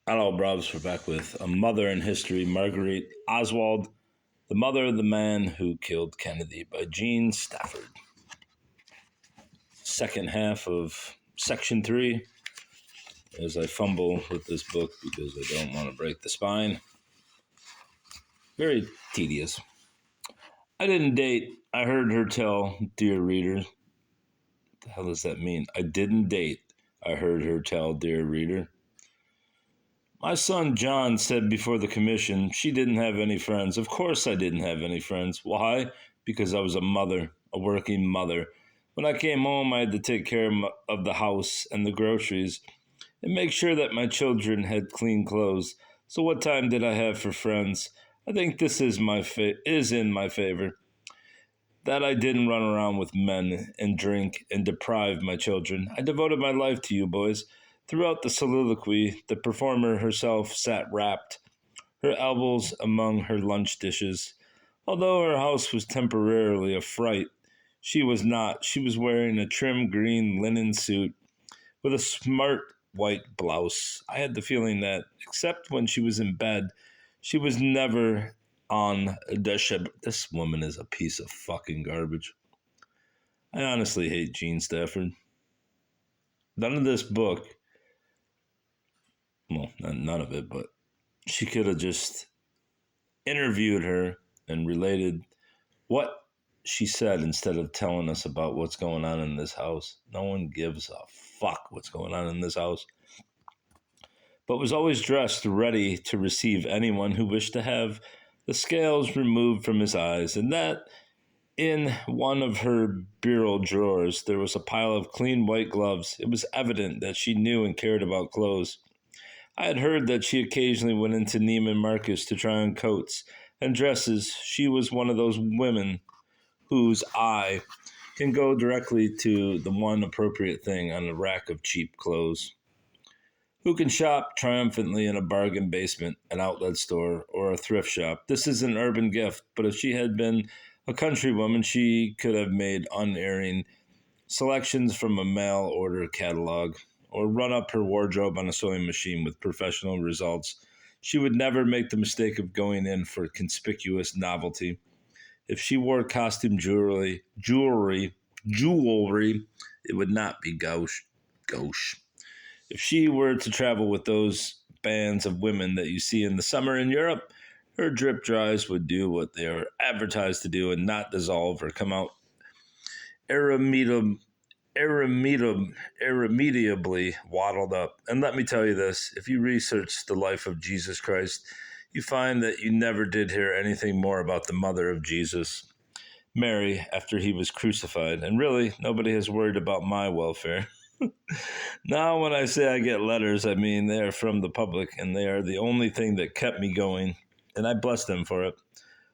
Hello, brothers. We're back with A Mother in History, Marguerite Oswald, the mother of the man who killed Kennedy by Jean Stafford. Second half of section 3, as I fumble with this book because I don't want to break the spine. Very tedious. I didn't date. I heard her tell, dear reader. What the hell does that mean? I didn't date. I heard her tell, dear reader. My son John said before the commission she didn't have any friends. Of course I didn't have any friends. Why? Because I was a mother, a working mother. When I came home, I had to take care of the house and the groceries and make sure that my children had clean clothes. So what time did I have for friends? I think this is in my favor. That I didn't run around with men and drink and deprive my children. I devoted my life to you boys. Throughout the soliloquy, the performer herself sat rapt, her elbows among her lunch dishes. Although her house was temporarily a fright, she was not. She was wearing a trim green linen suit with a smart white blouse. I had the feeling that, except when she was in bed, she was never on the ship. This woman is a piece of fucking garbage. I honestly hate Jean Stafford. None of this book, well, none of it, but she could have just interviewed her and related what she said instead of telling us about what's going on in this house. No one gives a fuck what's going on in this house, but was always dressed ready to receive anyone who wished to have the scales removed from his eyes, and that in one of her bureau drawers there was a pile of clean white gloves. It was evident that she knew and cared about clothes. I had heard that she occasionally went into Neiman Marcus to try on coats and dresses. She was one of those women whose eye can go directly to the one appropriate thing on a rack of cheap clothes. Who can shop triumphantly in a bargain basement, an outlet store, or a thrift shop? This is an urban gift, but if she had been a country woman, she could have made unerring selections from a mail order catalog, or run up her wardrobe on a sewing machine with professional results. She would never make the mistake of going in for conspicuous novelty. If she wore costume jewelry, it would not be gauche. If she were to travel with those bands of women that you see in the summer in Europe, her drip dries would do what they are advertised to do and not dissolve or come out irremediably irremediably waddled up. And let me tell you this, if you research the life of Jesus Christ, you find that you never did hear anything more about the mother of Jesus, Mary, after he was crucified. And really, nobody has worried about my welfare. Now, when I say I get letters, I mean they are from the public, and they are the only thing that kept me going, and I bless them for it.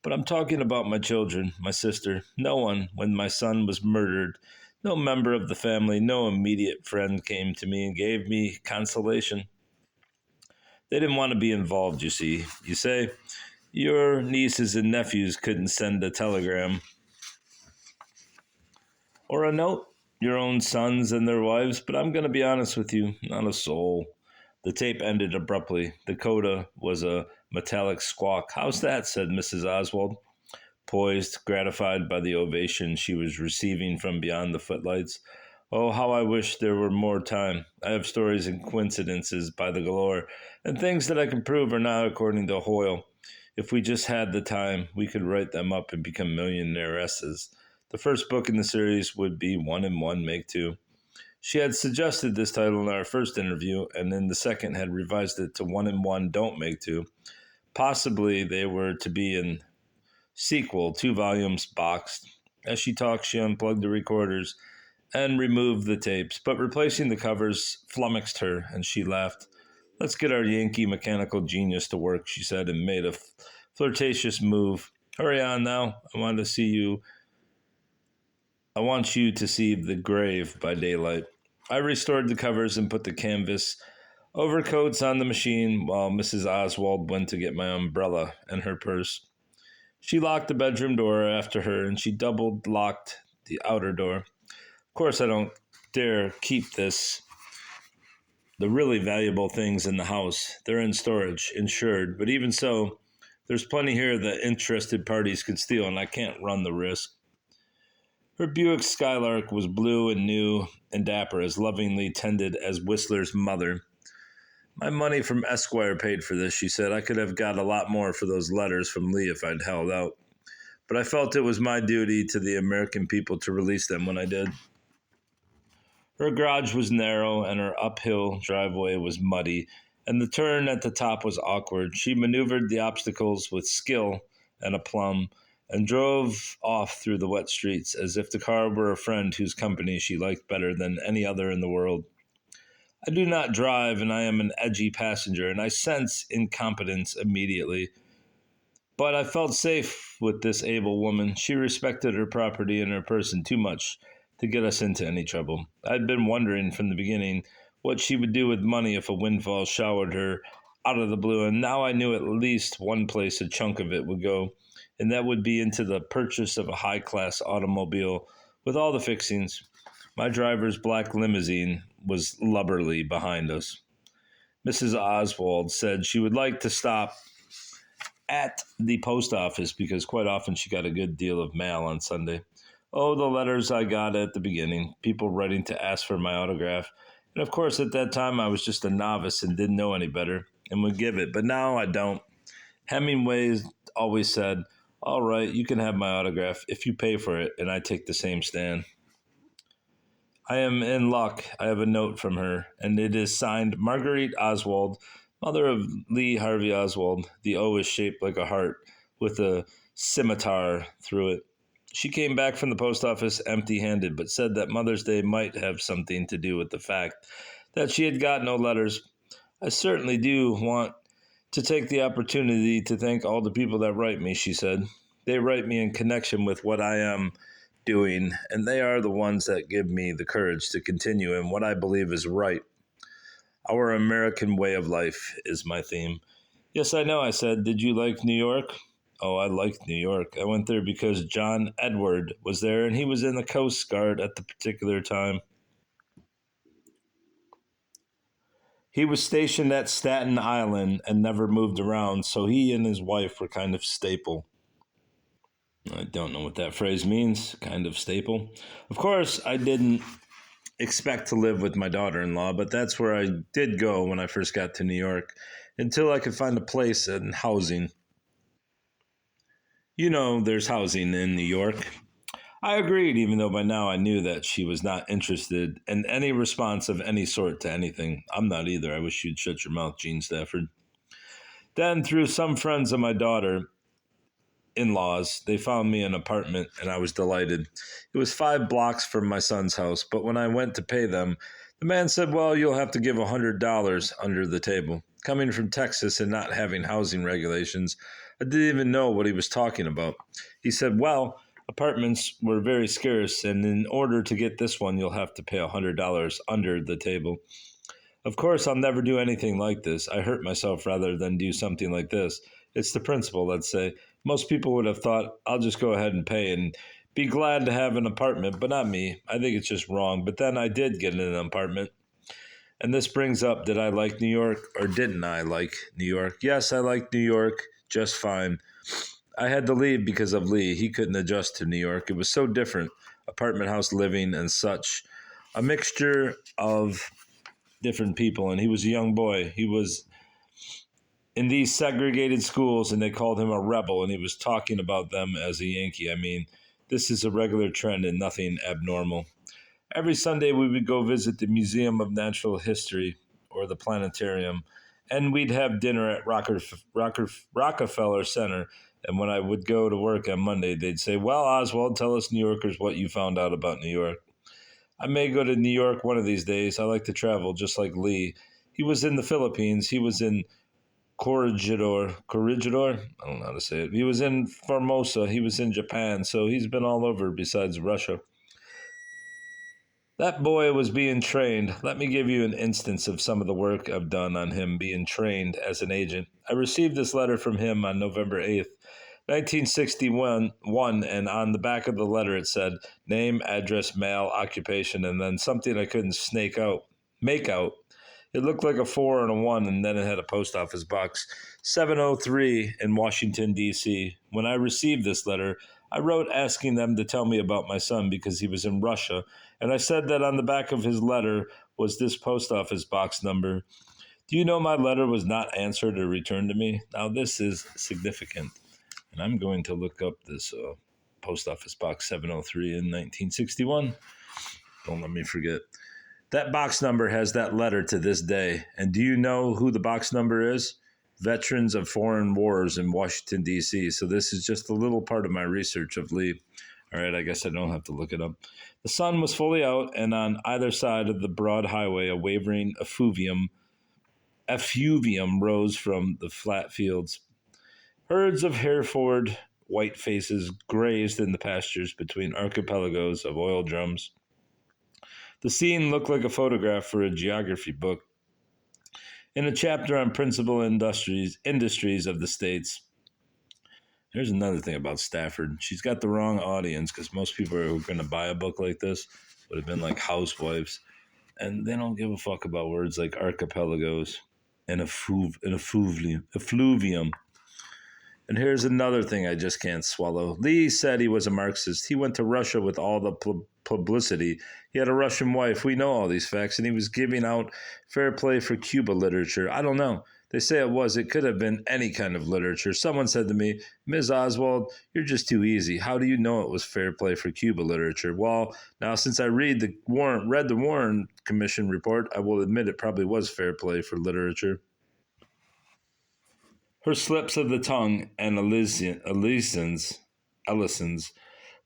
But I'm talking about my children, my sister. No one, when my son was murdered, no member of the family, no immediate friend came to me and gave me consolation. They didn't want to be involved, you see. You say, your nieces and nephews couldn't send a telegram or a note, your own sons and their wives, but I'm going to be honest with you, not a soul. The tape ended abruptly. The coda was a metallic squawk. How's that? Said Mrs. Oswald, poised, gratified by the ovation she was receiving from beyond the footlights. Oh, how I wish there were more time. I have stories and coincidences by the galore, and things that I can prove are not according to Hoyle. If we just had the time, we could write them up and become millionairesses. The first book in the series would be One and One Make Two. She had suggested this title in our first interview, and in the second had revised it to One and One Don't Make Two. Possibly they were to be in sequel, 2 volumes boxed. As she talked, she unplugged the recorders and removed the tapes, but replacing the covers flummoxed her, and she laughed. Let's get our Yankee mechanical genius to work, she said, and made a flirtatious move. Hurry on now. I want you to see The Grave by daylight. I restored the covers and put the canvas overcoats on the machine while Mrs. Oswald went to get my umbrella and her purse. She locked the bedroom door after her, and she double-locked the outer door. Of course, I don't dare keep this The really valuable things in the house, they're in storage, insured, but even so, there's plenty here that interested parties could steal, and I can't run the risk. Her Buick Skylark was blue and new and dapper, as lovingly tended as Whistler's mother. My money from Esquire paid for this, she said. I could have got a lot more for those letters from Lee if I'd held out. But I felt it was my duty to the American people to release them when I did. Her garage was narrow, and her uphill driveway was muddy, and the turn at the top was awkward. She maneuvered the obstacles with skill and aplomb, and drove off through the wet streets as if the car were a friend whose company she liked better than any other in the world. I do not drive, and I am an edgy passenger, and I sense incompetence immediately. But I felt safe with this able woman. She respected her property and her person too much to get us into any trouble. I'd been wondering from the beginning what she would do with money if a windfall showered her out of the blue, and now I knew at least one place a chunk of it would go, and that would be into the purchase of a high-class automobile with all the fixings. My driver's black limousine was lubberly behind us. Mrs. Oswald said she would like to stop at the post office because quite often she got a good deal of mail on Sunday. Oh, the letters I got at the beginning, people writing to ask for my autograph. And of course, at that time, I was just a novice and didn't know any better and would give it. But now I don't. Hemingway always said, all right, you can have my autograph if you pay for it, and I take the same stand. I am in luck. I have a note from her, and it is signed Marguerite Oswald, mother of Lee Harvey Oswald. The O is shaped like a heart with a scimitar through it. She came back from the post office empty-handed, but said that Mother's Day might have something to do with the fact that she had got no letters. I certainly do want to take the opportunity to thank all the people that write me, she said. They write me in connection with what I am doing, and they are the ones that give me the courage to continue in what I believe is right. Our American way of life is my theme. Yes, I know, I said. Did you like New York? Oh, I liked New York. I went there because John Edward was there, and he was in the Coast Guard at the particular time. He was stationed at Staten Island and never moved around, so he and his wife were kind of staple. I don't know what that phrase means, kind of staple. Of course, I didn't expect to live with my daughter-in-law, but that's where I did go when I first got to New York, until I could find a place and housing. You know, there's housing in New York. I agreed, even though by now I knew that she was not interested in any response of any sort to anything. I'm not either. I wish you'd shut your mouth, Gene Stafford. Then, through some friends of my daughter, in-laws, they found me an apartment, and I was delighted. It was 5 blocks from my son's house, but when I went to pay them, the man said, well, you'll have to give $100 under the table. Coming from Texas and not having housing regulations, I didn't even know what he was talking about. He said, well, apartments were very scarce, and in order to get this one, you'll have to pay $100 under the table. Of course, I'll never do anything like this. I hurt myself rather than do something like this. It's the principle, let's say. Most people would have thought, I'll just go ahead and pay and be glad to have an apartment, but not me. I think it's just wrong. But then I did get an apartment. And this brings up, did I like New York or didn't I like New York? Yes, I liked New York just fine. I had to leave because of Lee. He couldn't adjust to New York. It was so different. Apartment house living and such. A mixture of different people. And he was a young boy. He was in these segregated schools, and they called him a rebel, and he was talking about them as a Yankee. I mean, this is a regular trend and nothing abnormal. Every Sunday, we would go visit the Museum of Natural History or the planetarium, and we'd have dinner at Rockefeller Center. And when I would go to work on Monday, they'd say, well, Oswald, tell us New Yorkers what you found out about New York. I may go to New York one of these days. I like to travel just like Lee. He was in the Philippines. He was in Corregidor, I don't know how to say it. He was in Formosa. He was in Japan. So he's been all over besides Russia. That boy was being trained. Let me give you an instance of some of the work I've done on him being trained as an agent. I received this letter from him on November 8th, 1961, and on the back of the letter it said, name, address, mail, occupation, and then something I couldn't make out. It looked like a 4 and a 1, and then it had a post office box 703 in Washington, D.C. When I received this letter, I wrote asking them to tell me about my son because he was in Russia, and I said that on the back of his letter was this post office box number. Do you know my letter was not answered or returned to me? Now, this is significant, and I'm going to look up this post office box 703 in 1961. Don't let me forget. That box number has that letter to this day. And do you know who the box number is? Veterans of Foreign Wars in Washington, D.C. So this is just a little part of my research of Lee. All right, I guess I don't have to look it up. The sun was fully out, and on either side of the broad highway, a wavering effluvium rose from the flat fields. Herds of Hereford white faces grazed in the pastures between archipelagos of oil drums. The scene looked like a photograph for a geography book. In a chapter on principal industries of the states, here's another thing about Stafford. She's got the wrong audience because most people who are going to buy a book like this would have been like housewives, and they don't give a fuck about words like archipelagos and effluvium. And here's another thing I just can't swallow. Lee said he was a Marxist. He went to Russia with all the publicity. He had a Russian wife. We know all these facts. And he was giving out fair play for Cuba literature. I don't know. They say it was. It could have been any kind of literature. Someone said to me, Ms. Oswald, you're just too easy. How do you know it was fair play for Cuba literature? Well, now since I read the Warren Commission report, I will admit it probably was fair play for literature. Her slips of the tongue and Ellison's,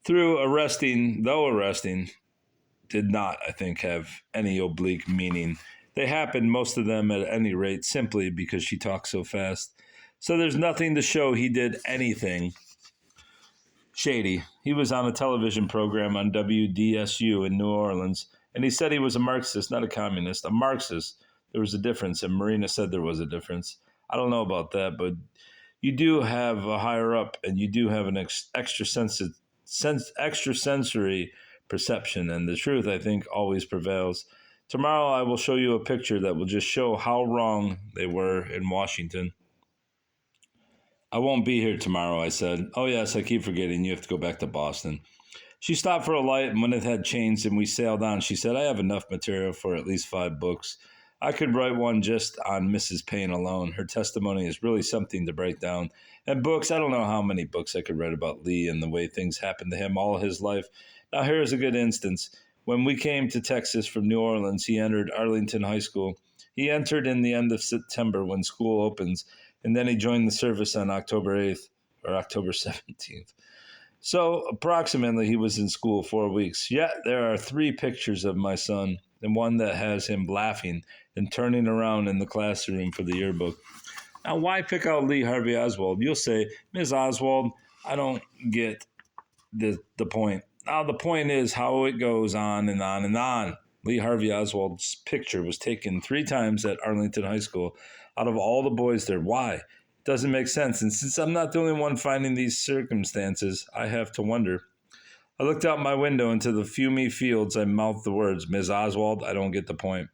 though arresting, did not, I think, have any oblique meaning. They happened, most of them at any rate, simply because she talked so fast. So there's nothing to show he did anything shady. He was on a television program on WDSU in New Orleans, and he said he was a Marxist, not a communist, a Marxist. There was a difference, and Marina said there was a difference. I don't know about that, but you do have a higher up, and you do have an extrasensory perception, and the truth, I think, always prevails. Tomorrow I will show you a picture that will just show how wrong they were in Washington. I won't be here tomorrow, I said. Oh, yes, I keep forgetting. You have to go back to Boston. She stopped for a light, and when it had changed and we sailed on, she said, I have enough material for at least 5 books. I could write one just on Mrs. Payne alone. Her testimony is really something to break down. And books, I don't know how many books I could write about Lee and the way things happened to him all his life. Now, here's a good instance. When we came to Texas from New Orleans, he entered Arlington High School. He entered in the end of September when school opens, and then he joined the service on October 8th or October 17th. So approximately he was in school 4 weeks. Yet there are 3 pictures of my son, and one that has him laughing and turning around in the classroom for the yearbook. Now, why pick out Lee Harvey Oswald? You'll say, Ms. Oswald, I don't get the point. Now, the point is how it goes on and on and on. Lee Harvey Oswald's picture was taken 3 times at Arlington High School out of all the boys there. Why? It doesn't make sense. And since I'm not the only one finding these circumstances, I have to wonder. I looked out my window into the fumy fields. I mouthed the words, Ms. Oswald, I don't get the point.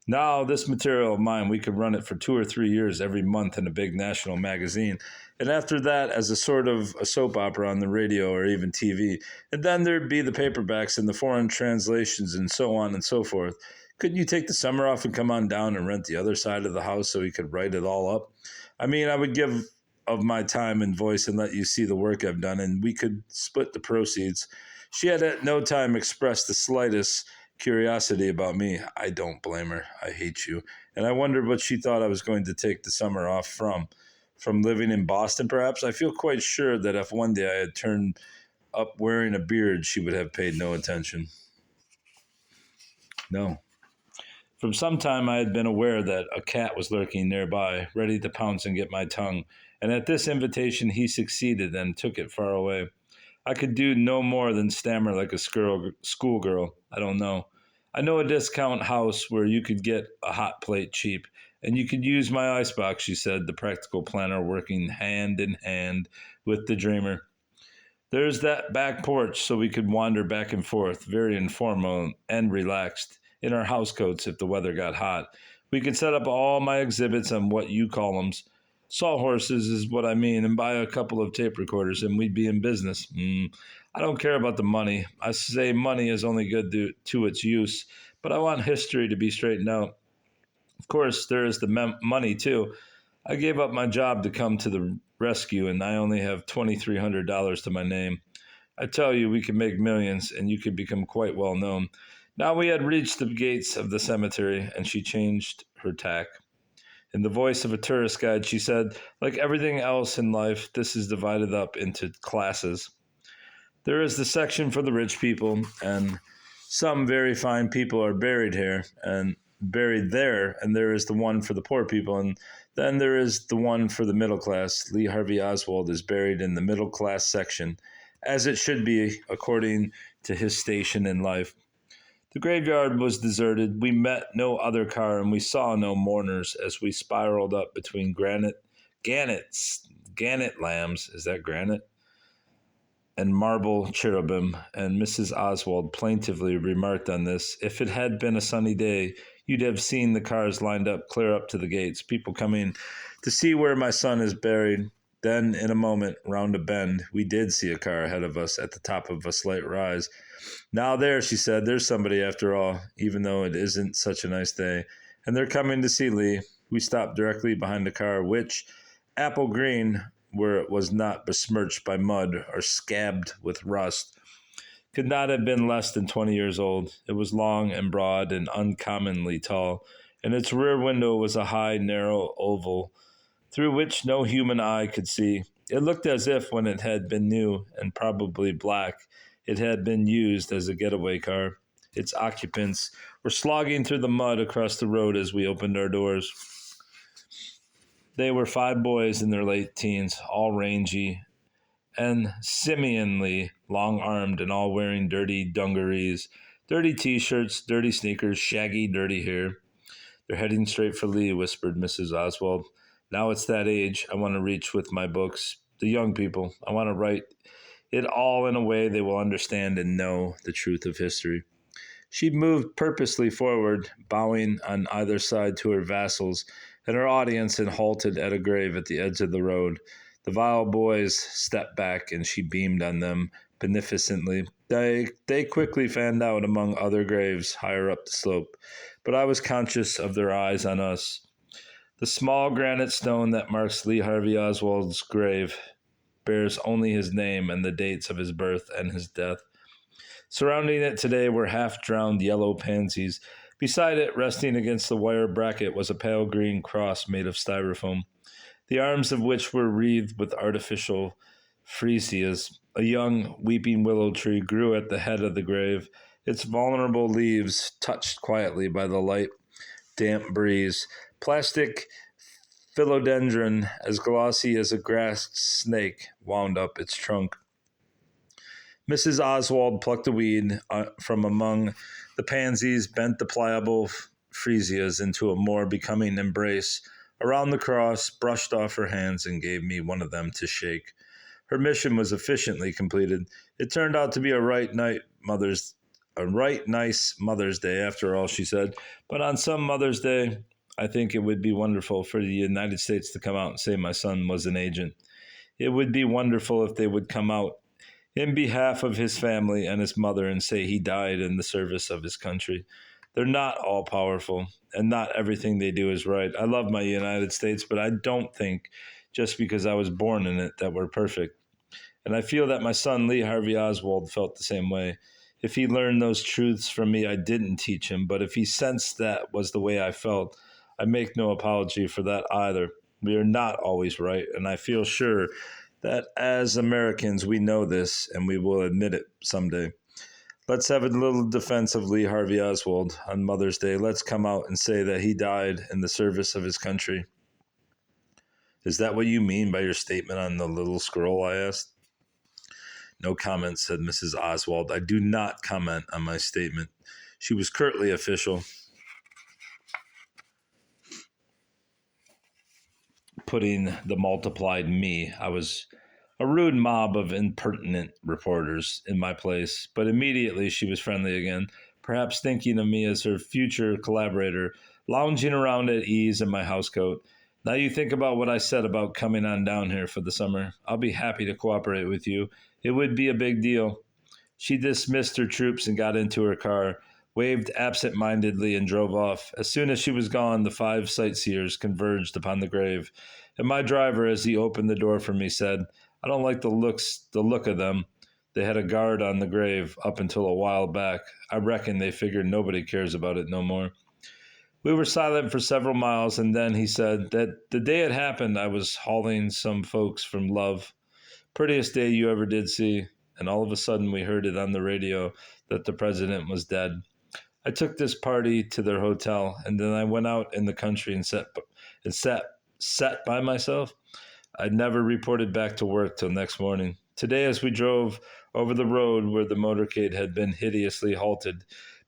Now, this material of mine, we could run it for 2 or 3 years every month in a big national magazine. And after that, as a sort of a soap opera on the radio or even TV. And then there'd be the paperbacks and the foreign translations and so on and so forth. Couldn't you take the summer off and come on down and rent the other side of the house so he could write it all up? I mean, I would give of my time and voice and let you see the work I've done, and we could split the proceeds. She had at no time expressed the slightest curiosity about me. I don't blame her. I hate you. And I wondered what she thought I was going to take the summer off from. From living in Boston, perhaps? I feel quite sure that if one day I had turned up wearing a beard, she would have paid no attention. No. From some time I had been aware that a cat was lurking nearby, ready to pounce and get my tongue, and at this invitation he succeeded and took it far away. I could do no more than stammer like a schoolgirl. I don't know. I know a discount house where you could get a hot plate cheap, and you could use my icebox, she said, the practical planner working hand in hand with the dreamer. There's that back porch so we could wander back and forth, very informal and relaxed, in our housecoats if the weather got hot. We could set up all my exhibits on what you call them. Sawhorses is what I mean, and buy a couple of tape recorders, and we'd be in business. I don't care about the money. I say money is only good to its use, but I want history to be straightened out. Of course, there is the money too. I gave up my job to come to the rescue, and I only have $2,300 to my name. I tell you, we could make millions, and you could become quite well known. Now we had reached the gates of the cemetery, and she changed her tack. In the voice of a tourist guide, she said, like everything else in life, this is divided up into classes. There is the section for the rich people, and some very fine people are buried here and buried there, and there is the one for the poor people, and then there is the one for the middle class. Lee Harvey Oswald is buried in the middle class section, as it should be according to his station in life. The graveyard was deserted. We met no other car, and we saw no mourners as we spiraled up between gannett lambs, is that granite? And marble cherubim, and Mrs. Oswald plaintively remarked on this. If it had been a sunny day, you'd have seen the cars lined up clear up to the gates, people coming to see where my son is buried. Then, in a moment, round a bend, we did see a car ahead of us at the top of a slight rise. Now there, she said, there's somebody after all, even though it isn't such a nice day. And they're coming to see Lee. We stopped directly behind the car, which, apple green, where it was not besmirched by mud or scabbed with rust, could not have been less than 20 years old. It was long and broad and uncommonly tall, and its rear window was a high, narrow oval through which no human eye could see. It looked as if, when it had been new and probably black, it had been used as a getaway car. Its occupants were slogging through the mud across the road as we opened our doors. They were 5 boys in their late teens, all rangy and simianly long-armed and all wearing dirty dungarees, dirty T-shirts, dirty sneakers, shaggy, dirty hair. They're heading straight for Lee, whispered Mrs. Oswald. Now it's that age I want to reach with my books. The young people. I want to write it all in a way they will understand and know the truth of history. She moved purposely forward, bowing on either side to her vassals and her audience, and halted at a grave at the edge of the road. The vile boys stepped back, and she beamed on them beneficently. They quickly fanned out among other graves higher up the slope, but I was conscious of their eyes on us. The small granite stone that marks Lee Harvey Oswald's grave bears only his name and the dates of his birth and his death. Surrounding it today were half-drowned yellow pansies. Beside it, resting against the wire bracket, was a pale green cross made of styrofoam, the arms of which were wreathed with artificial freesias. A young weeping willow tree grew at the head of the grave, its vulnerable leaves touched quietly by the light, damp breeze. Plastic philodendron, as glossy as a grass snake, wound up its trunk. Mrs. Oswald plucked a weed from among the pansies, bent the pliable freesias into a more becoming embrace around the cross, brushed off her hands, and gave me one of them to shake. Her mission was efficiently completed. It turned out to be a right nice Mother's Day, after all, she said. But on some Mother's Day, I think it would be wonderful for the United States to come out and say my son was an agent. It would be wonderful if they would come out in behalf of his family and his mother and say he died in the service of his country. They're not all powerful, and not everything they do is right. I love my United States, but I don't think just because I was born in it that we're perfect. And I feel that my son Lee Harvey Oswald felt the same way. If he learned those truths from me, I didn't teach him, but if he sensed that was the way I felt, I make no apology for that either. We are not always right, and I feel sure that as Americans we know this, and we will admit it someday. Let's have a little defense of Lee Harvey Oswald on Mother's Day. Let's come out and say that he died in the service of his country. Is that what you mean by your statement on the little scroll, I asked? No comment, said Mrs. Oswald. I do not comment on my statement. She was curtly official, putting the multiplied me. I was a rude mob of impertinent reporters in my place, but immediately she was friendly again, perhaps thinking of me as her future collaborator. lounging around at ease in my housecoat. Now you think about what I said about coming on down here for the summer. I'll be happy to cooperate with you. It would be a big deal. She dismissed her troops and got into her car, waved absent-mindedly, and drove off. As soon as she was gone, the 5 sightseers converged upon the grave, and my driver, as he opened the door for me, said, "I don't like the look of them. They had a guard on the grave up until a while back. I reckon they figured nobody cares about it no more." We were silent for several miles, and then he said that the day it happened, I was hauling some folks from Love. Prettiest day you ever did see. And all of a sudden, we heard it on the radio that the president was dead. I took this party to their hotel, and then I went out in the country and sat by myself. I never reported back to work till next morning. Today, as we drove over the road where the motorcade had been hideously halted,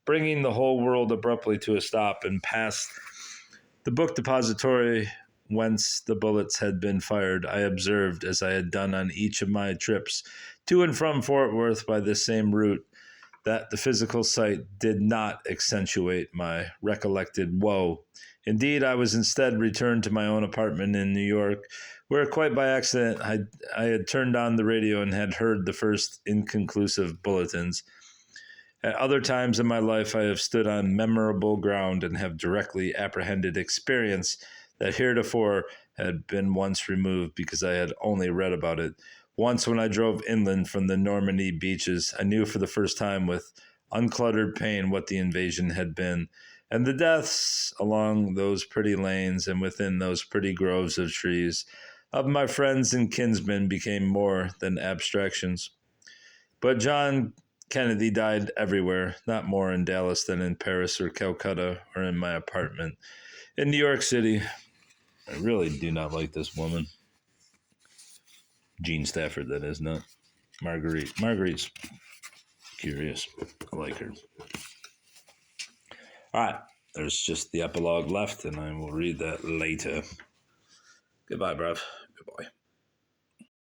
bringing the whole world abruptly to a stop, and past the book depository whence the bullets had been fired, I observed, as I had done on each of my trips to and from Fort Worth by this same route, that the physical sight did not accentuate my recollected woe. Indeed, I was instead returned to my own apartment in New York, where quite by accident I had turned on the radio and had heard the first inconclusive bulletins. At other times in my life, I have stood on memorable ground and have directly apprehended experience that heretofore had been once removed because I had only read about it. Once, when I drove inland from the Normandy beaches, I knew for the first time with uncluttered pain what the invasion had been, and the deaths along those pretty lanes and within those pretty groves of trees of my friends and kinsmen became more than abstractions. But John Kennedy died everywhere, not more in Dallas than in Paris or Calcutta or in my apartment in New York City. I really do not like this woman. Jean Stafford, that is, not Marguerite. Marguerite's curious. I like her. All right. There's just the epilogue left, and I will read that later. Goodbye, bruv. Goodbye.